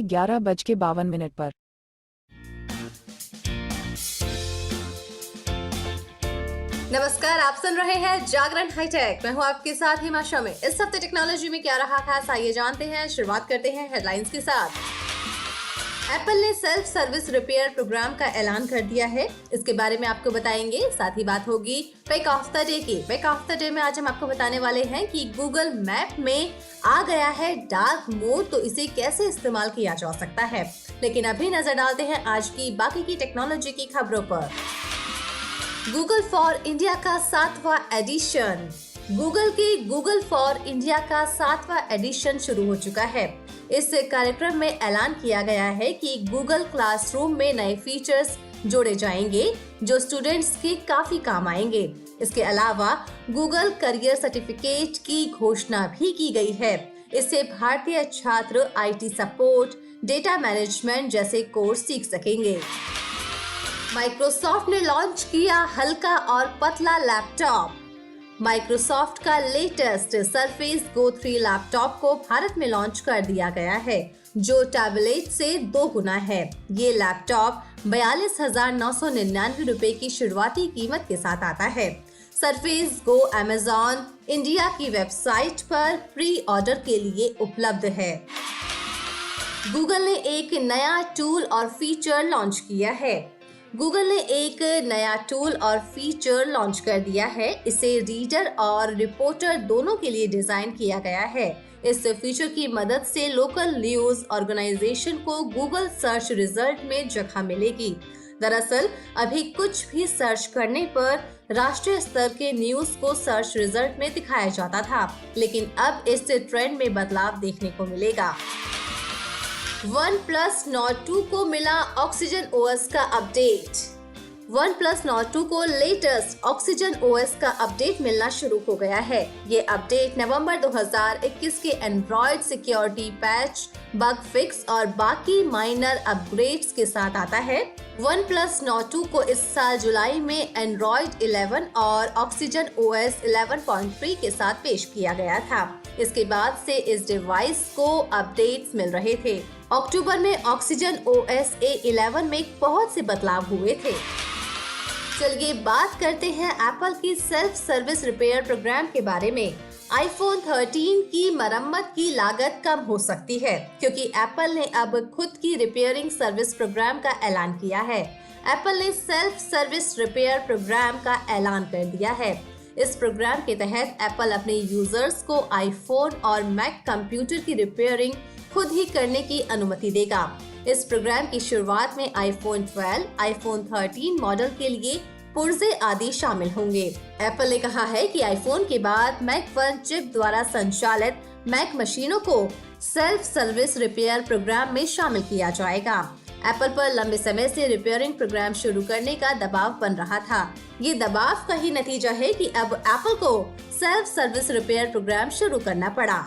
11:52 पर। नमस्कार, आप सुन रहे हैं जागरण हाईटेक। मैं हूं आपके साथ हिमा शमी। इस हफ्ते टेक्नोलॉजी में क्या रहा खास, आइए जानते हैं। शुरुआत करते हैं हेडलाइंस के साथ। एप्पल ने सेल्फ सर्विस रिपेयर प्रोग्राम का ऐलान कर दिया है, इसके बारे में आपको बताएंगे। साथ ही बात होगी पिक ऑफ द डे की। पिक ऑफ द डे में आज हम आपको बताने वाले हैं कि गूगल मैप में आ गया है डार्क मोड, तो इसे कैसे इस्तेमाल किया जा सकता है। लेकिन अभी नजर डालते हैं आज की बाकी की टेक्नोलॉजी की खबरों पर। गूगल फॉर इंडिया का 7वां एडिशन। गूगल के गूगल फॉर इंडिया का 7वां एडिशन शुरू हो चुका है। इस कार्यक्रम में ऐलान किया गया है कि गूगल क्लासरूम में नए फीचर्स जोड़े जाएंगे जो स्टूडेंट्स के काफी काम आएंगे। इसके अलावा गूगल करियर सर्टिफिकेट की घोषणा भी की गई है। इससे भारतीय छात्र IT सपोर्ट, डेटा मैनेजमेंट जैसे कोर्स सीख सकेंगे। माइक्रोसॉफ्ट ने लॉन्च किया हल्का और पतला लैपटॉप। माइक्रोसॉफ्ट का लेटेस्ट सरफेस गो 3 लैपटॉप को भारत में लॉन्च कर दिया गया है, जो टैबलेट से 2 गुना है। ये लैपटॉप 42,999 रुपए की शुरुआती कीमत के साथ आता है। सरफेस गो अमेज़न इंडिया की वेबसाइट पर प्री ऑर्डर के लिए उपलब्ध है। गूगल ने एक नया टूल और फीचर लॉन्च किया है। गूगल ने एक नया टूल और फीचर लॉन्च कर दिया है। इसे रीडर और रिपोर्टर दोनों के लिए डिजाइन किया गया है। इस फीचर की मदद से लोकल न्यूज ऑर्गेनाइजेशन को गूगल सर्च रिजल्ट में जगह मिलेगी। दरअसल अभी कुछ भी सर्च करने पर राष्ट्रीय स्तर के न्यूज को सर्च रिजल्ट में दिखाया जाता था, लेकिन अब इस ट्रेंड में बदलाव देखने को मिलेगा। OnePlus Nord 2 को मिला ऑक्सीजन OS का अपडेट। OnePlus Nord 2 को लेटेस्ट ऑक्सीजन OS का अपडेट मिलना शुरू हो गया है। ये अपडेट नवंबर 2021 के Android security patch, bug fix और बाकी माइनर अपग्रेड्स के साथ आता है। OnePlus Nord 2 को इस साल जुलाई में एंड्रॉइड 11 और ऑक्सीजन OS 11.3 के साथ पेश किया गया था। इसके बाद से इस डिवाइस को अपडेट्स मिल रहे थे। अक्टूबर में ऑक्सीजन OS A11 में बहुत से बदलाव हुए थे। चलिए बात करते हैं एप्पल की सेल्फ सर्विस रिपेयर प्रोग्राम के बारे में। iPhone 13 की मरम्मत की लागत कम हो सकती है, क्योंकि एप्पल ने अब खुद की रिपेयरिंग सर्विस प्रोग्राम का ऐलान किया है। एप्पल ने सेल्फ सर्विस रिपेयर प्रोग्राम का ऐलान कर दिया है। इस प्रोग्राम के तहत एप्पल अपने यूजर्स को आईफोन और मैक कंप्यूटर की रिपेयरिंग खुद ही करने की अनुमति देगा। इस प्रोग्राम की शुरुआत में iPhone 12, iPhone 13 मॉडल के लिए पुर्जे आदि शामिल होंगे। एप्पल ने कहा है कि आईफोन के बाद मैक वन चिप द्वारा संचालित मैक मशीनों को सेल्फ सर्विस रिपेयर प्रोग्राम में शामिल किया जाएगा। एप्पल पर लंबे समय से रिपेयरिंग प्रोग्राम शुरू करने का दबाव बन रहा था। ये दबाव का ही नतीजा है कि अब एप्पल को सेल्फ सर्विस रिपेयर प्रोग्राम शुरू करना पड़ा।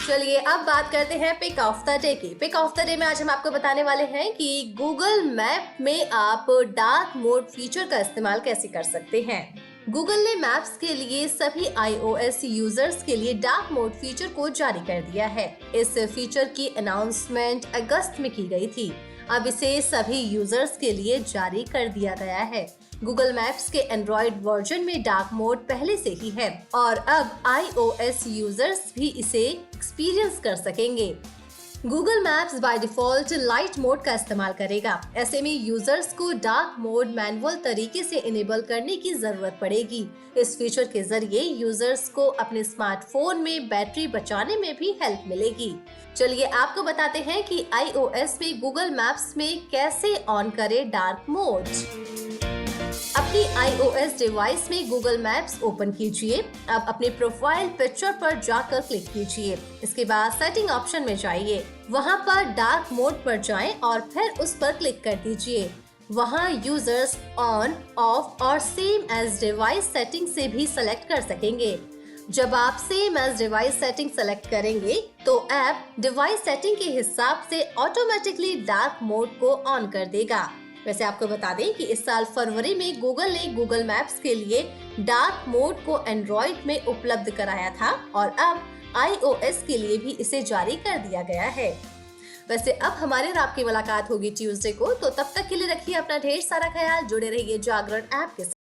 चलिए अब बात करते हैं पिक ऑफ द डे की। पिक ऑफ द डे में आज हम आपको बताने वाले हैं कि गूगल मैप में आप डार्क मोड फीचर का इस्तेमाल कैसे कर सकते हैं। गूगल ने मैप्स के लिए सभी iOS यूजर्स के लिए डार्क मोड फीचर को जारी कर दिया है। इस फीचर की अनाउंसमेंट अगस्त में की गई थी। अब इसे सभी यूजर्स के लिए जारी कर दिया गया है। गूगल मैप्स के एंड्रॉइड वर्जन में डार्क मोड पहले से ही है और अब iOS यूजर्स भी इसे एक्सपीरियंस कर सकेंगे। Google maps by default light mode का इस्तेमाल करेगा। ऐसे में यूजर्स को डार्क मोड मैनुअल तरीके से इनेबल करने की जरूरत पड़ेगी। इस फीचर के जरिए यूजर्स को अपने स्मार्टफोन में बैटरी बचाने में भी हेल्प मिलेगी। चलिए आपको बताते हैं कि iOS में गूगल मैप्स में कैसे ऑन करें डार्क मोड। अपनी iOS डिवाइस में गूगल मैप्स ओपन कीजिए। अब अपने प्रोफाइल पिक्चर पर जाकर क्लिक कीजिए। इसके बाद सेटिंग ऑप्शन में जाइए, वहां पर डार्क मोड पर जाएं और फिर उस पर क्लिक कर दीजिए। वहां यूजर्स ऑन, ऑफ और सेम एज डिवाइस सेटिंग से भी सेलेक्ट कर सकेंगे। जब आप same edge device setting select करेंगे तो ऐप डिवाइस सेटिंग के हिसाब से ऑटोमेटिकली डार्क मोड को ऑन कर देगा। वैसे आपको बता दें कि इस साल फरवरी में गूगल ने गूगल मैप्स के लिए डार्क मोड को एंड्रॉइड में उपलब्ध कराया था और अब iOS के लिए भी इसे जारी कर दिया गया है। वैसे अब हमारे और आपकी मुलाकात होगी ट्यूसडे को, तो तब तक के लिए रखिए अपना ढेर सारा ख्याल, जुड़े रहिए जागरण ऐप के साथ।